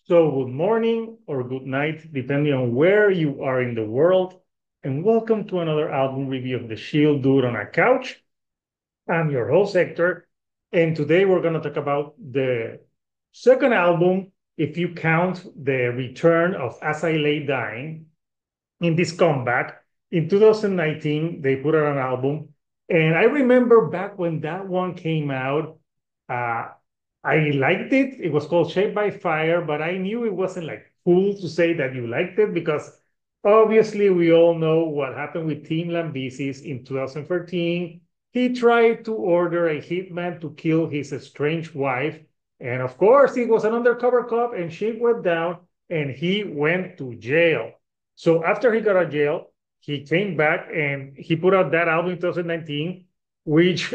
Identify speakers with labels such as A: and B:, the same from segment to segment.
A: So, good morning or good night, depending on where you are in the world. And welcome to another album review of The Shield Dude on a Couch. I'm your host, Hector. And today we're going to talk about the second album, if you count the return of As I Lay Dying in this comeback. In 2019, they put out an album. And I remember back when that one came out, uh, I liked it. It was called Shaped by Fire, but I knew it wasn't like cool to say that you liked it because obviously we all know what happened with Team Lambesis in 2013. He tried to order a hitman to kill his estranged wife. And of course, he was an undercover cop and shit went down and he went to jail. So after he got out of jail, he came back and he put out that album in 2019, which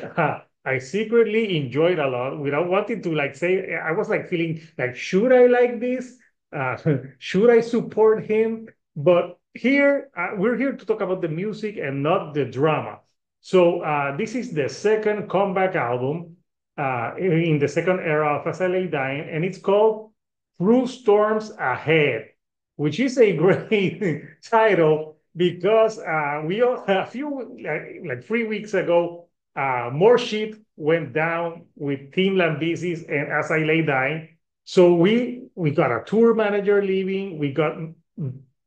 A: I secretly enjoyed a lot without wanting to like say, I was like feeling like, should I like this? Uh, should I support him? But here, we're here to talk about the music and not the drama. So this is the second comeback album in the second era of As I Lay Dying, and it's called Through Storms Ahead, which is a great title because we all, a few like 3 weeks ago, more shit went down with Team Lambesis and As I Lay Dying. So we got a tour manager leaving, we got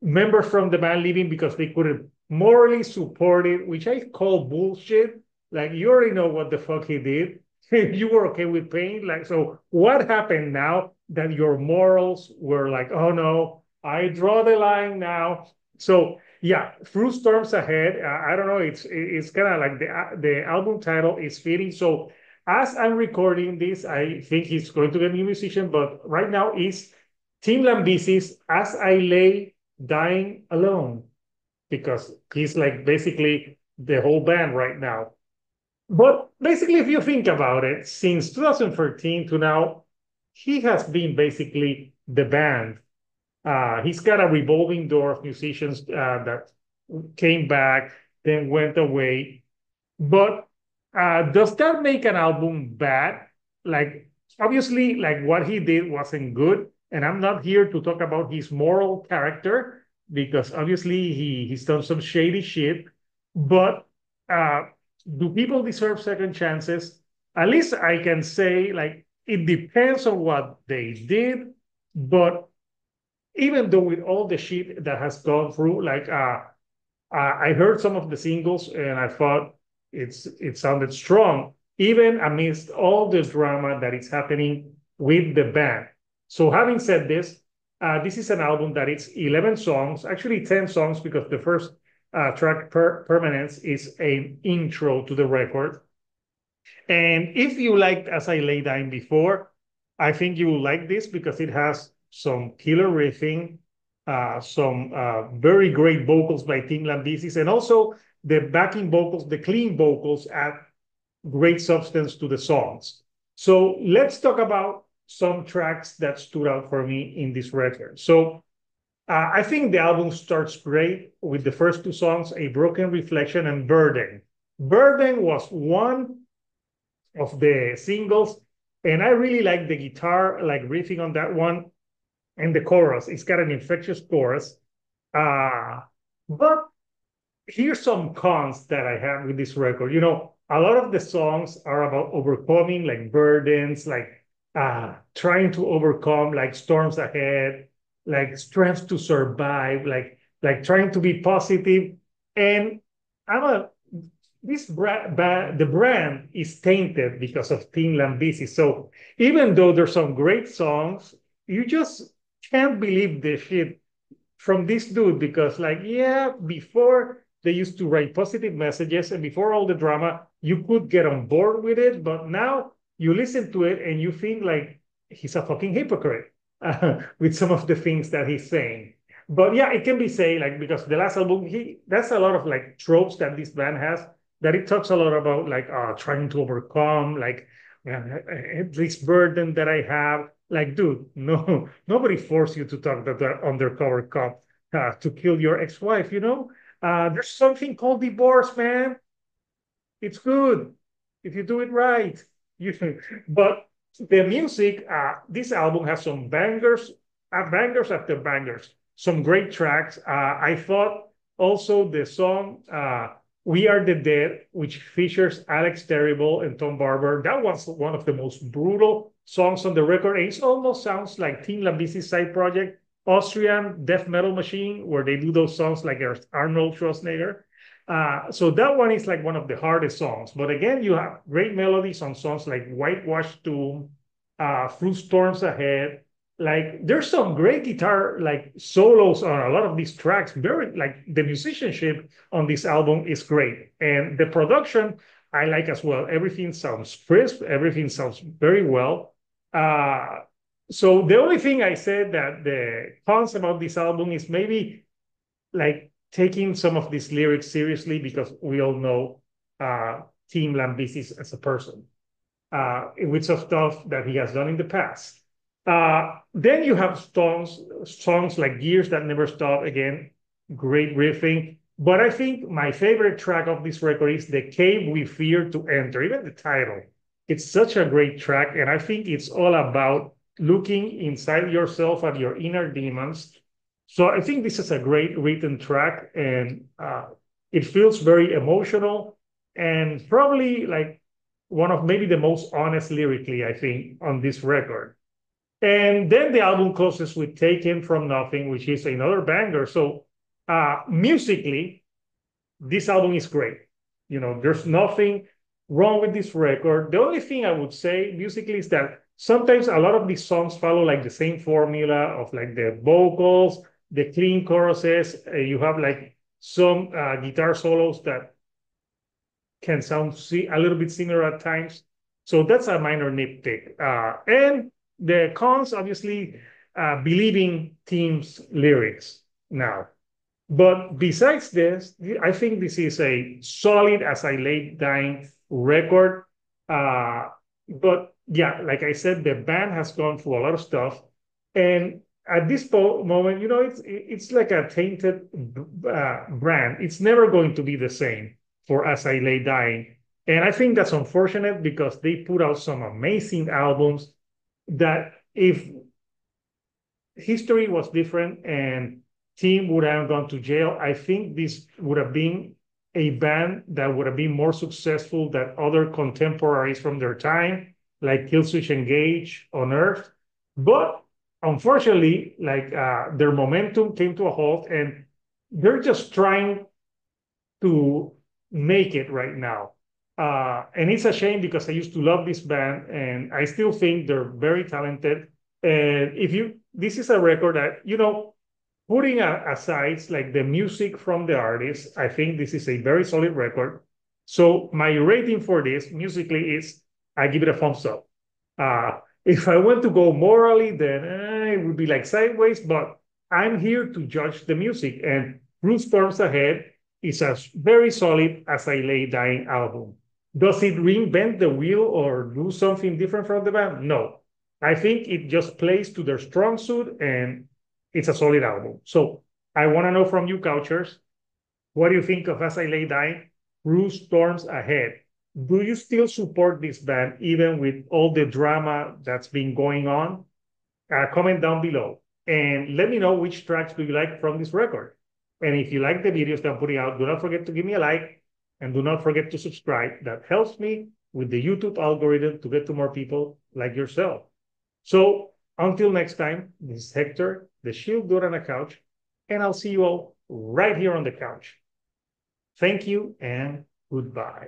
A: members from the band leaving because they couldn't morally support it, which I call bullshit. Like you already know what the fuck he did. You were okay with pain. Like, so what happened now that your morals were like, oh no, I draw the line now. So yeah, Through Storms Ahead. I don't know. It's kind of like the album title is fitting. So as I'm recording this, I think he's going to get a new musician, but right now is Team Lambesis As I Lay Dying Alone because he's like basically the whole band right now. But basically, if you think about it, since 2013 to now, he has been basically the band. He's got a revolving door of musicians that came back, then went away. But does that make an album bad? Like, obviously, like what he did wasn't good. And I'm not here to talk about his moral character because obviously he's done some shady shit. But uh, do people deserve second chances? At least I can say, like, it depends on what they did. But even though with all the shit that has gone through, like, I heard some of the singles and I thought it sounded strong, even amidst all the drama that is happening with the band. So having said this, this is an album that it's 11 songs, actually 10 songs, because the first track, Permanence, is an intro to the record. And if you liked As I Lay Dying before, I think you will like this because it has some killer riffing, some very great vocals by Tim Lambesis, and also the backing vocals, the clean vocals add great substance to the songs. So let's talk about some tracks that stood out for me in this record. So I think the album starts great with the first two songs, A Broken Reflection and Burden. Burden was one of the singles. And I really like the guitar, like riffing on that one and the chorus. It's got an infectious chorus. Uh, but here's some cons that I have with this record. You know, a lot of the songs are about overcoming like burdens, like trying to overcome like storms ahead, like strength to survive, like trying to be positive. And I'm a the brand is tainted because of Team Lambisi. So even though there's some great songs, you just can't believe the shit from this dude because, like, yeah, before they used to write positive messages and before all the drama, you could get on board with it. But now you listen to it and you think like he's a fucking hypocrite with some of the things that he's saying. But yeah, it can be say like because the last album, he that's a lot of like tropes that this band has that it talks a lot about like trying to overcome like this burden that I have. Like, dude, no, nobody forced you to talk that they're undercover cop to kill your ex-wife. You know, there's something called divorce, man. It's good if you do it right. You, but the music, this album has some bangers, bangers after bangers, some great tracks. I thought also the song We Are the Dead, which features Alex Terrible and Tom Barber, that was one of the most brutal songs on the record. It almost sounds like Team Lambesis side project, Austrian death metal machine, where they do those songs like Arnold Schwarzenegger. So that one is like one of the hardest songs. But again, you have great melodies on songs like Whitewashed Tomb, Through Storms Ahead. Like there's some great guitar like solos on a lot of these tracks. Very like the musicianship on this album is great, and the production I like as well. Everything sounds crisp. Everything sounds very well. Uh, so the only thing I said that the cons about this album is maybe like taking some of these lyrics seriously because we all know Team Lambesis as a person with some stuff that he has done in the past. Then you have songs like Gears That Never Stop. Again, great riffing. But I think my favorite track of this record is The Cave We Fear to Enter. Even the title, it's such a great track. And I think it's all about looking inside yourself at your inner demons. So I think this is a great written track, and it feels very emotional and probably like one of maybe the most honest lyrically, I think, on this record. And then the album closes with Taken From Nothing, which is another banger. So musically, this album is great. You know, there's nothing wrong with this record. The only thing I would say musically is that sometimes a lot of these songs follow like the same formula of like the vocals, the clean choruses. You have like some guitar solos that can sound a little bit similar at times. So that's a minor nitpick. And the cons, obviously, believing Team's lyrics now. But besides this, I think this is a solid As I Lay Dying record. But yeah, like I said, the band has gone through a lot of stuff. And at this moment, you know, it's like a tainted brand. It's never going to be the same for As I Lay Dying. And I think that's unfortunate because they put out some amazing albums that if history was different and Team would have gone to jail, I think this would have been a band that would have been more successful than other contemporaries from their time, like Killswitch Engage, Unearthed. But unfortunately, like their momentum came to a halt, and they're just trying to make it right now. And it's a shame because I used to love this band, and I still think they're very talented. And this is a record that, you know, putting aside like the music from the artist, I think this is a very solid record. So my rating for this musically is I give it a thumbs up. If I want to go morally, then it would be like sideways, but I'm here to judge the music. And Through Storms Ahead is a very solid As I Lay Dying album. Does it reinvent the wheel or do something different from the band? No. I think it just plays to their strong suit, and it's a solid album. So I want to know from you, Couchers, what do you think of As I Lay Dying, Through Storms Ahead? Do you still support this band even with all the drama that's been going on? Comment down below and let me know which tracks do you like from this record. And if you like the videos that I'm putting out, do not forget to give me a like and do not forget to subscribe. That helps me with the YouTube algorithm to get to more people like yourself. So until next time, this is Hector, the Shield Dude on the Couch, and I'll see you all right here on the couch. Thank you and goodbye.